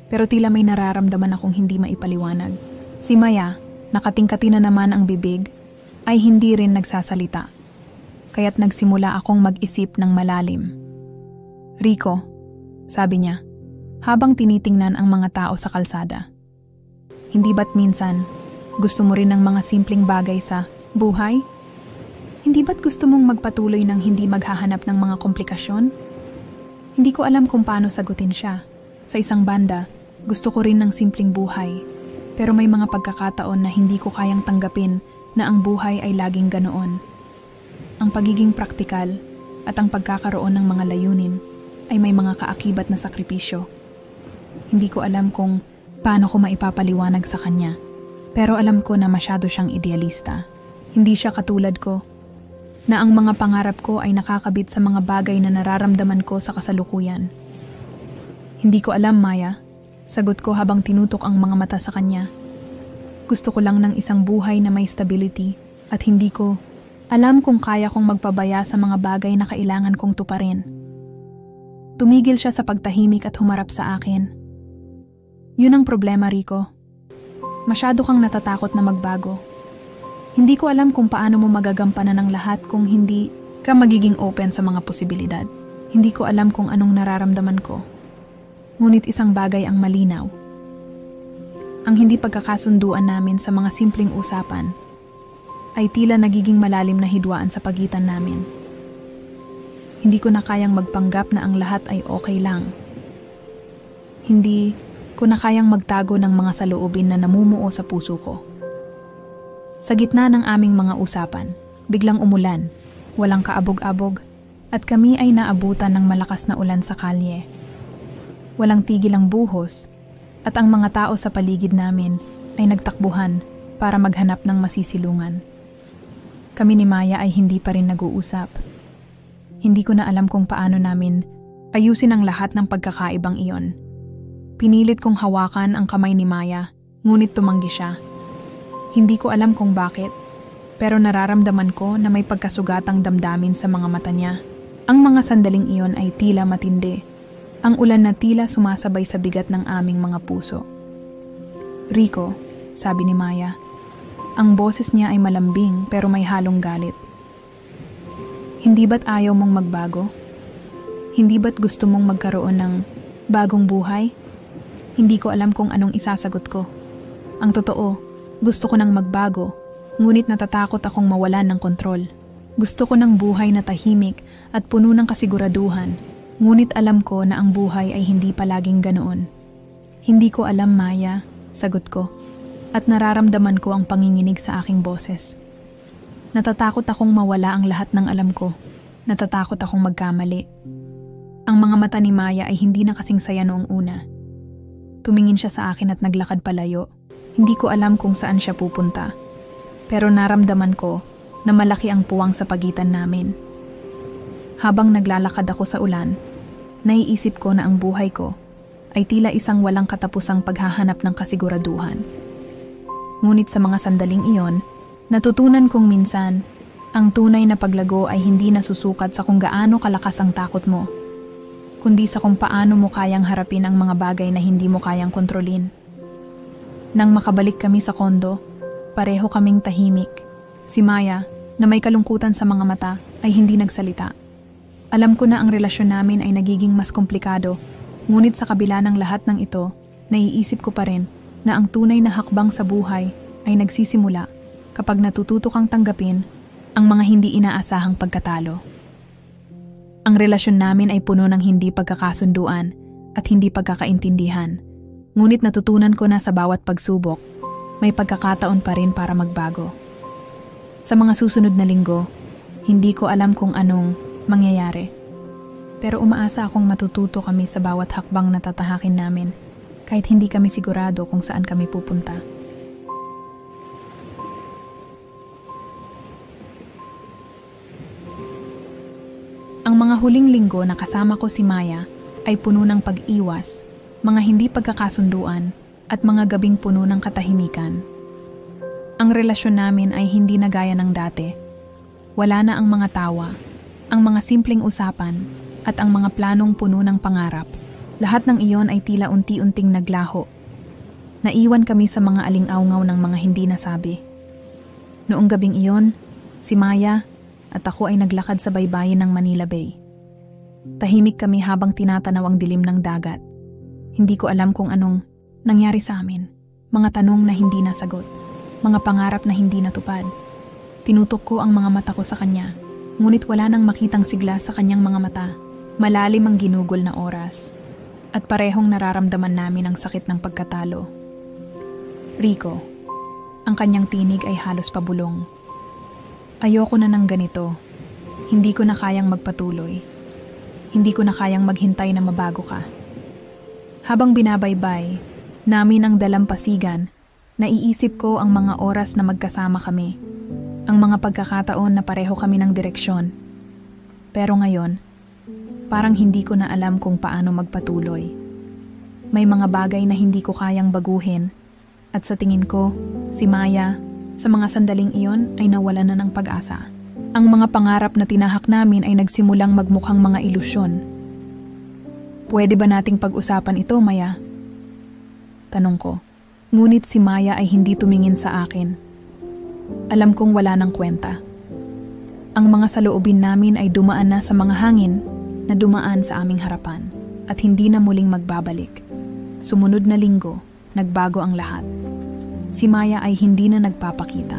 pero tila may nararamdaman akong hindi maipaliwanag. Si Maya, nakatingkati na naman ang bibig, ay hindi rin nagsasalita. Kaya't nagsimula akong mag-isip ng malalim. Rico, sabi niya, habang tinitingnan ang mga tao sa kalsada. Hindi ba't minsan, gusto mo rin ng mga simpleng bagay sa buhay? Hindi ba't gusto mong magpatuloy ng hindi maghahanap ng mga komplikasyon? Hindi ko alam kung paano sagutin siya. Sa isang banda, gusto ko rin ng simpleng buhay. Pero may mga pagkakataon na hindi ko kayang tanggapin na ang buhay ay laging ganoon. Ang pagiging praktikal at ang pagkakaroon ng mga layunin ay may mga kaakibat na sakripisyo. Hindi ko alam kung paano ko maipapaliwanag sa kanya. Pero alam ko na masyado siyang idealista. Hindi siya katulad ko, na ang mga pangarap ko ay nakakabit sa mga bagay na nararamdaman ko sa kasalukuyan. Hindi ko alam, Maya. Sagot ko habang tinutok ang mga mata sa kanya. Gusto ko lang ng isang buhay na may stability at hindi ko alam kung kaya kong magpabaya sa mga bagay na kailangan kong tuparin. Tumigil siya sa pagtahimik at humarap sa akin. Yun ang problema, Rico. Masyado kang natatakot na magbago. Hindi ko alam kung paano mo magagampanan ang lahat kung hindi ka magiging open sa mga posibilidad. Hindi ko alam kung anong nararamdaman ko. Ngunit isang bagay ang malinaw. Ang hindi pagkakasunduan namin sa mga simpleng usapan ay tila nagiging malalim na hidwaan sa pagitan namin. Hindi ko na kayang magpanggap na ang lahat ay okay lang. Hindi ko na kayang magtago ng mga saloobin na namumuo sa puso ko. Sa gitna ng aming mga usapan, biglang umulan, walang kaabog-abog, at kami ay naabutan ng malakas na ulan sa kalye. Walang tigil ang buhos, at ang mga tao sa paligid namin ay nagtakbuhan para maghanap ng masisilungan. Kami ni Maya ay hindi pa rin nag-uusap. Hindi ko na alam kung paano namin ayusin ang lahat ng pagkakaibang iyon. Pinilit kong hawakan ang kamay ni Maya, ngunit tumanggi siya. Hindi ko alam kung bakit, pero nararamdaman ko na may pagkasugatang damdamin sa mga mata niya. Ang mga sandaling iyon ay tila matindi. Ang ulan na tila sumasabay sa bigat ng aming mga puso. Rico, sabi ni Maya. Ang boses niya ay malambing pero may halong galit. Hindi ba't ayaw mong magbago? Hindi ba't gusto mong magkaroon ng bagong buhay? Hindi ko alam kung anong isasagot ko. Ang totoo, gusto ko nang magbago, ngunit natatakot akong mawalan ng kontrol. Gusto ko ng buhay na tahimik at puno ng kasiguraduhan, ngunit alam ko na ang buhay ay hindi palaging ganoon. Hindi ko alam, Maya, sagot ko. At nararamdaman ko ang panginginig sa aking boses. Natatakot akong mawala ang lahat ng alam ko. Natatakot akong magkamali. Ang mga mata ni Maya ay hindi na kasing saya noong una. Tumingin siya sa akin at naglakad palayo. Hindi ko alam kung saan siya pupunta. Pero naramdaman ko na malaki ang puwang sa pagitan namin. Habang naglalakad ako sa ulan, naiisip ko na ang buhay ko ay tila isang walang katapusang paghahanap ng kasiguraduhan. Ngunit sa mga sandaling iyon, natutunan kong minsan, ang tunay na paglago ay hindi nasusukat sa kung gaano kalakas ang takot mo, kundi sa kung paano mo kayang harapin ang mga bagay na hindi mo kayang kontrolin. Nang makabalik kami sa kondo, pareho kaming tahimik. Si Maya, na may kalungkutan sa mga mata, ay hindi nagsalita. Alam ko na ang relasyon namin ay nagiging mas komplikado, ngunit sa kabila ng lahat ng ito, naiisip ko pa rin na ang tunay na hakbang sa buhay ay nagsisimula kapag natututo kang tanggapin ang mga hindi inaasahang pagkatalo. Ang relasyon namin ay puno ng hindi pagkakasunduan at hindi pagkakaintindihan, ngunit natutunan ko na sa bawat pagsubok, may pagkakataon pa rin para magbago. Sa mga susunod na linggo, hindi ko alam kung anong mangyayari. Pero umaasa akong matututo kami sa bawat hakbang na tatahakin namin kahit hindi kami sigurado kung saan kami pupunta. mga huling linggo na kasama ko si Maya ay puno ng pag-iwas, mga hindi pagkakasunduan, at mga gabing puno ng katahimikan. Ang relasyon namin ay hindi na gaya ng dati. Wala na ang mga tawa, ang mga simpleng usapan, at ang mga planong puno ng pangarap. Lahat ng iyon ay tila unti-unting naglaho. Naiwan kami sa mga aling-awngaw ng mga hindi nasabi. Noong gabing iyon, si Maya at ako ay naglakad sa baybayin ng Manila Bay. Tahimik kami habang tinatanaw ang dilim ng dagat. Hindi ko alam kung anong nangyari sa amin. Mga tanong na hindi nasagot. Mga pangarap na hindi natupad. Tinutok ko ang mga mata ko sa kanya. Ngunit wala nang makitang sigla sa kanyang mga mata. Malalim ang ginugol na oras. At parehong nararamdaman namin ang sakit ng pagkatalo. Rico, ang kanyang tinig ay halos pabulong. Ayoko na ng ganito. Hindi ko na kayang magpatuloy. Hindi ko na kayang maghintay na mabago ka. Habang binabaybay namin ang dalampasigan, naiisip ko ang mga oras na magkasama kami. Ang mga pagkakataon na pareho kami ng direksyon. Pero ngayon, parang hindi ko na alam kung paano magpatuloy. May mga bagay na hindi ko kayang baguhin. At sa tingin ko, si Maya, sa mga sandaling iyon ay nawalan na ng pag-asa. Ang mga pangarap na tinahak namin ay nagsimulang magmukhang mga ilusyon. Pwede ba nating pag-usapan ito, Maya? Tanong ko. Ngunit si Maya ay hindi tumingin sa akin. Alam kong wala nang kwenta. Ang mga saloobin namin ay dumaan na sa mga hangin na dumaan sa aming harapan at hindi na muling magbabalik. Sumunod na linggo, nagbago ang lahat. Si Maya ay hindi na nagpapakita.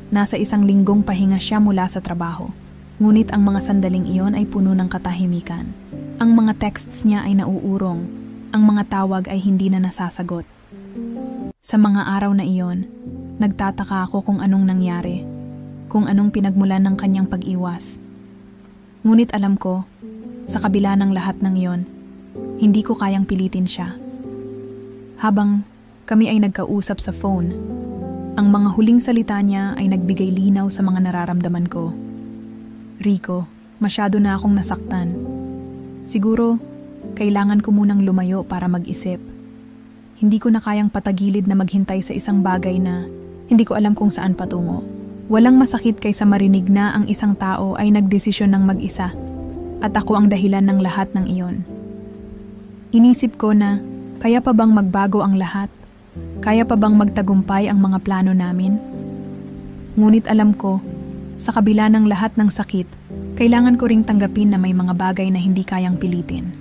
Nasa isang linggong pahinga siya mula sa trabaho. Ngunit ang mga sandaling iyon ay puno ng katahimikan. Ang mga texts niya ay nauurong. Ang mga tawag ay hindi na nasasagot. Sa mga araw na iyon, nagtataka ako kung anong nangyari. Kung anong pinagmulan ng kanyang pag-iwas. Ngunit alam ko, sa kabila ng lahat ng iyon, hindi ko kayang pilitin siya. Habang kami ay nagkausap sa phone, ang mga huling salita niya ay nagbigay linaw sa mga nararamdaman ko. Rico, masyado na akong nasaktan. Siguro, kailangan ko munang lumayo para mag-isip. Hindi ko na kayang patagilid na maghintay sa isang bagay na hindi ko alam kung saan patungo. Walang masakit kaysa marinig na ang isang tao ay nagdesisyon ng mag-isa at ako ang dahilan ng lahat ng iyon. Inisip ko na kaya pa bang magbago ang lahat? Kaya pa bang magtagumpay ang mga plano namin? Ngunit alam ko, sa kabila ng lahat ng sakit, kailangan ko ring tanggapin na may mga bagay na hindi kayang pilitin.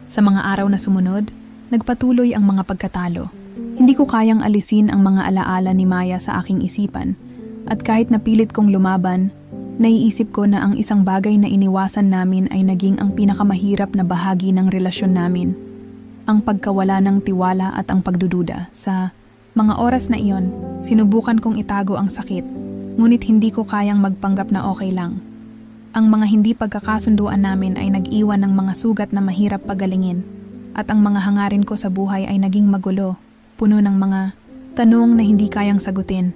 Sa mga araw na sumunod, nagpatuloy ang mga pagkatalo. Hindi ko kayang alisin ang mga alaala ni Maya sa aking isipan, at kahit napilit kong lumaban, naiisip ko na ang isang bagay na iniwasan namin ay naging ang pinakamahirap na bahagi ng relasyon namin. Ang pagkawala ng tiwala at ang pagdududa. Sa mga oras na iyon, sinubukan kong itago ang sakit, ngunit hindi ko kayang magpanggap na okay lang. Ang mga hindi pagkakasunduan namin ay nag-iwan ng mga sugat na mahirap pagalingin, at ang mga hangarin ko sa buhay ay naging magulo, puno ng mga tanong na hindi kayang sagutin.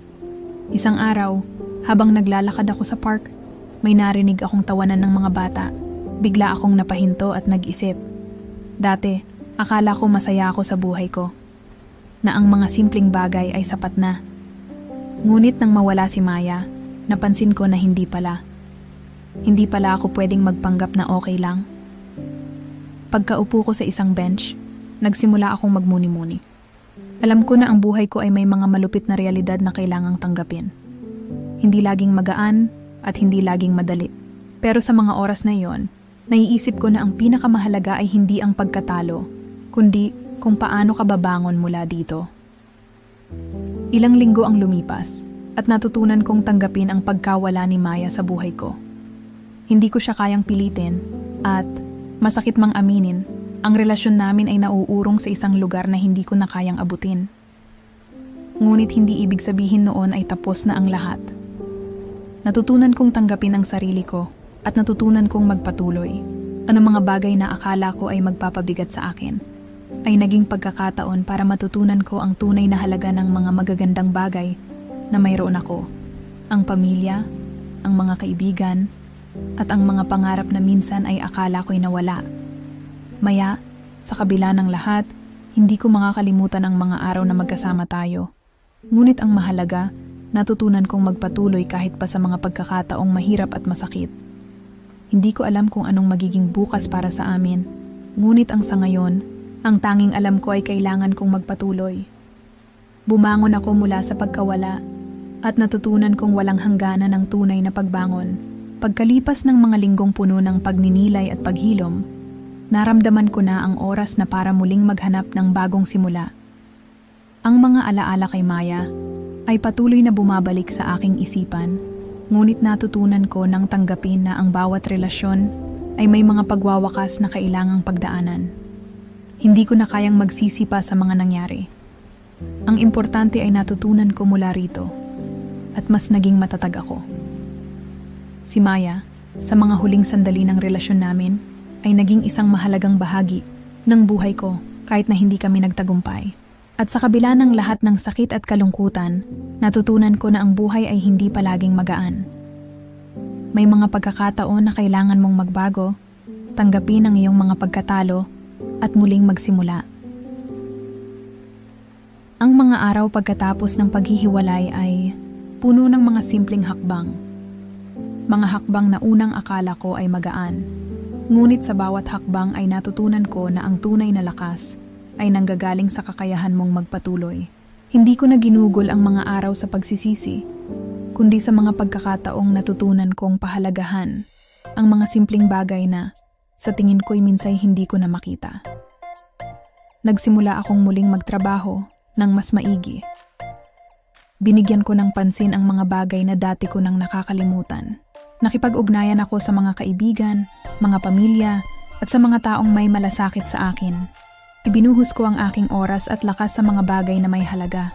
Isang araw, habang naglalakad ako sa park, may narinig akong tawanan ng mga bata. Bigla akong napahinto at nag-isip. Dati, akala ko masaya ako sa buhay ko, na ang mga simpleng bagay ay sapat na. Ngunit nang mawala si Maya, napansin ko na hindi pala. Hindi pala ako pwedeng magpanggap na okay lang. Pagkaupo ko sa isang bench, nagsimula akong magmuni-muni. Alam ko na ang buhay ko ay may mga malupit na realidad na kailangang tanggapin. Hindi laging magaan at hindi laging madali. Pero sa mga oras na iyon, naiisip ko na ang pinakamahalaga ay hindi ang pagkatalo, kundi kung paano ka babangon mula dito. Ilang linggo ang lumipas at natutunan kong tanggapin ang pagkawala ni Maya sa buhay ko. Hindi ko siya kayang pilitin at, masakit mang aminin, ang relasyon namin ay nauurong sa isang lugar na hindi ko na kayang abutin. Ngunit hindi ibig sabihin noon ay tapos na ang lahat. Natutunan kong tanggapin ang sarili ko at natutunan kong magpatuloy. Ano mga bagay na akala ko ay magpapabigat sa akin, ay naging pagkakataon para matutunan ko ang tunay na halaga ng mga magagandang bagay na mayroon ako. Ang pamilya, ang mga kaibigan, at ang mga pangarap na minsan ay akala ko'y nawala. Maya, sa kabila ng lahat, hindi ko makakalimutan ang mga araw na magkasama tayo. Ngunit ang mahalaga, natutunan kong magpatuloy kahit pa sa mga pagkakataong mahirap at masakit. Hindi ko alam kung anong magiging bukas para sa amin, ngunit ang sa ngayon, ang tanging alam ko ay kailangan kong magpatuloy. Bumangon ako mula sa pagkawala at natutunan kong walang hangganan ang tunay na pagbangon. Pagkalipas ng mga linggong puno ng pagninilay at paghilom, naramdaman ko na ang oras na para muling maghanap ng bagong simula. Ang mga alaala kay Maya ay patuloy na bumabalik sa aking isipan, ngunit natutunan ko nang tanggapin na ang bawat relasyon ay may mga pagwawakas na kailangang pagdaanan. Hindi ko na kayang magsisi pa sa mga nangyari. Ang importante ay natutunan ko mula rito at mas naging matatag ako. Si Maya, sa mga huling sandali ng relasyon namin, ay naging isang mahalagang bahagi ng buhay ko kahit na hindi kami nagtagumpay. At sa kabila ng lahat ng sakit at kalungkutan, natutunan ko na ang buhay ay hindi palaging magaan. May mga pagkakataon na kailangan mong magbago, tanggapin ang iyong mga pagkatalo, at muling magsimula. Ang mga araw pagkatapos ng paghihiwalay ay puno ng mga simpleng hakbang. Mga hakbang na unang akala ko ay magaan. Ngunit sa bawat hakbang ay natutunan ko na ang tunay na lakas ay nanggagaling sa kakayahan mong magpatuloy. Hindi ko na ginugol ang mga araw sa pagsisisi, kundi sa mga pagkakataong natutunan kong pahalagahan ang mga simpleng bagay na sa tingin ko'y minsay hindi ko na makita. Nagsimula akong muling magtrabaho ng mas maigi. Binigyan ko ng pansin ang mga bagay na dati ko nang nakakalimutan. Nakipag-ugnayan ako sa mga kaibigan, mga pamilya, at sa mga taong may malasakit sa akin. Ibinuhos ko ang aking oras at lakas sa mga bagay na may halaga.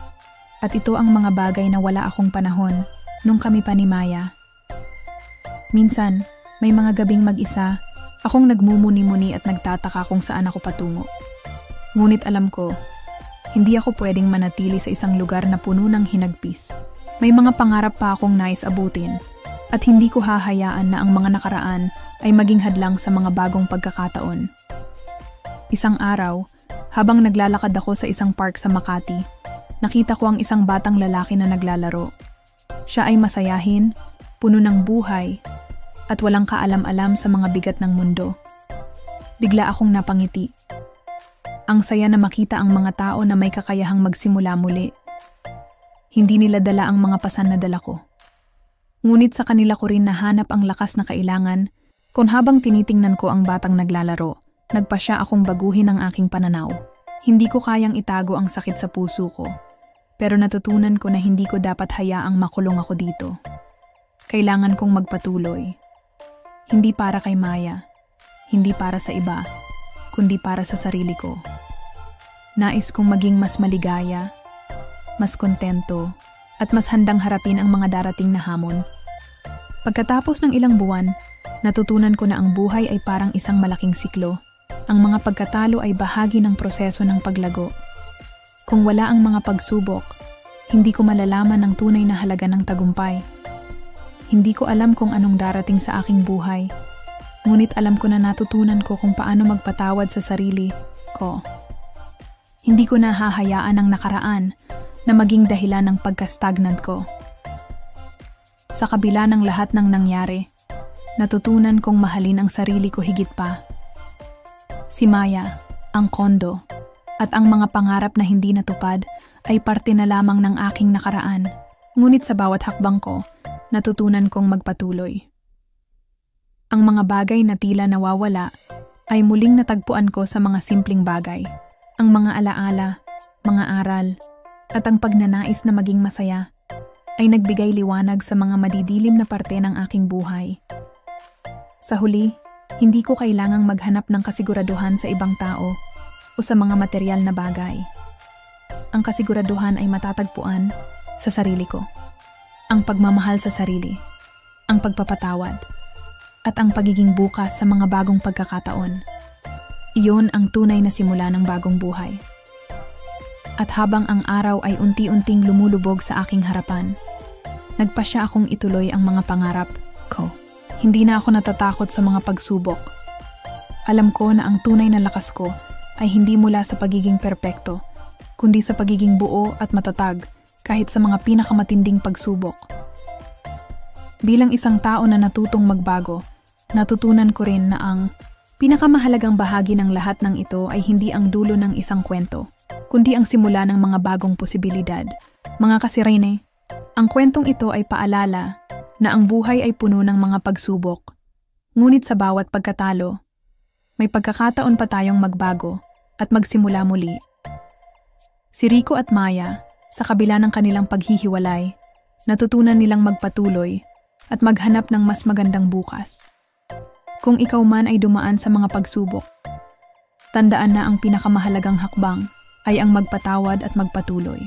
At ito ang mga bagay na wala akong panahon nung kami pa ni Maya. Minsan, may mga gabing mag-isa, akong nagmumuni-muni at nagtataka kung saan ako patungo. Ngunit alam ko, hindi ako pwedeng manatili sa isang lugar na puno ng hinagpis. May mga pangarap pa akong nais abutin at hindi ko hahayaan na ang mga nakaraan ay maging hadlang sa mga bagong pagkakataon. Isang araw, habang naglalakad ako sa isang park sa Makati, nakita ko ang isang batang lalaki na naglalaro. Siya ay masayahin, puno ng buhay, at walang kaalam-alam sa mga bigat ng mundo. Bigla akong napangiti. Ang saya na makita ang mga tao na may kakayahang magsimula muli. Hindi nila dala ang mga pasan na dala ko. Ngunit sa kanila ko rin nahanap ang lakas na kailangan kung habang tinitingnan ko ang batang naglalaro, nagpasya akong baguhin ang aking pananaw. Hindi ko kayang itago ang sakit sa puso ko, pero natutunan ko na hindi ko dapat hayaang makulong ako dito. Kailangan kong magpatuloy. Hindi para kay Maya, hindi para sa iba, kundi para sa sarili ko. Nais kong maging mas maligaya, mas kontento, at mas handang harapin ang mga darating na hamon. Pagkatapos ng ilang buwan, natutunan ko na ang buhay ay parang isang malaking siklo. Ang mga pagkatalo ay bahagi ng proseso ng paglago. Kung wala ang mga pagsubok, hindi ko malalaman ang tunay na halaga ng tagumpay. Hindi ko alam kung anong darating sa aking buhay, ngunit alam ko na natutunan ko kung paano magpatawad sa sarili ko. Hindi ko na hahayaan ang nakaraan na maging dahilan ng pagka-stagnant ko. Sa kabila ng lahat ng nangyari, natutunan kong mahalin ang sarili ko higit pa. Si Maya, ang kondo, at ang mga pangarap na hindi natupad ay parte na lamang ng aking nakaraan. Ngunit sa bawat hakbang ko, natutunan kong magpatuloy. Ang mga bagay na tila nawawala ay muling natagpuan ko sa mga simpleng bagay. Ang mga alaala, mga aral, at ang pagnanais na maging masaya ay nagbigay liwanag sa mga madidilim na parte ng aking buhay. Sa huli, hindi ko kailangang maghanap ng kasiguraduhan sa ibang tao o sa mga material na bagay. Ang kasiguraduhan ay matatagpuan sa sarili ko. Ang pagmamahal sa sarili, ang pagpapatawad, at ang pagiging bukas sa mga bagong pagkakataon. Iyon ang tunay na simula ng bagong buhay. At habang ang araw ay unti-unting lumulubog sa aking harapan, nagpasya akong ituloy ang mga pangarap ko. Hindi na ako natatakot sa mga pagsubok. Alam ko na ang tunay na lakas ko ay hindi mula sa pagiging perpekto, kundi sa pagiging buo at matatag kahit sa mga pinakamatinding pagsubok. Bilang isang tao na natutong magbago, natutunan ko rin na ang pinakamahalagang bahagi ng lahat ng ito ay hindi ang dulo ng isang kwento, kundi ang simula ng mga bagong posibilidad. Mga kasirene, ang kwentong ito ay paalala na ang buhay ay puno ng mga pagsubok. Ngunit sa bawat pagkatalo, may pagkakataon pa tayong magbago at magsimula muli. Si Rico at Maya, sa kabila ng kanilang paghihiwalay, natutunan nilang magpatuloy at maghanap ng mas magandang bukas. Kung ikaw man ay dumaan sa mga pagsubok, tandaan na ang pinakamahalagang hakbang ay ang magpatawad at magpatuloy.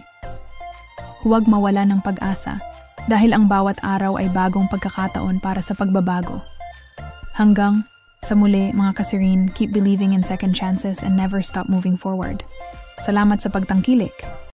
Huwag mawala ng pag-asa dahil ang bawat araw ay bagong pagkakataon para sa pagbabago. Hanggang sa muli, mga kasirene, keep believing in second chances and never stop moving forward. Salamat sa pagtangkilik.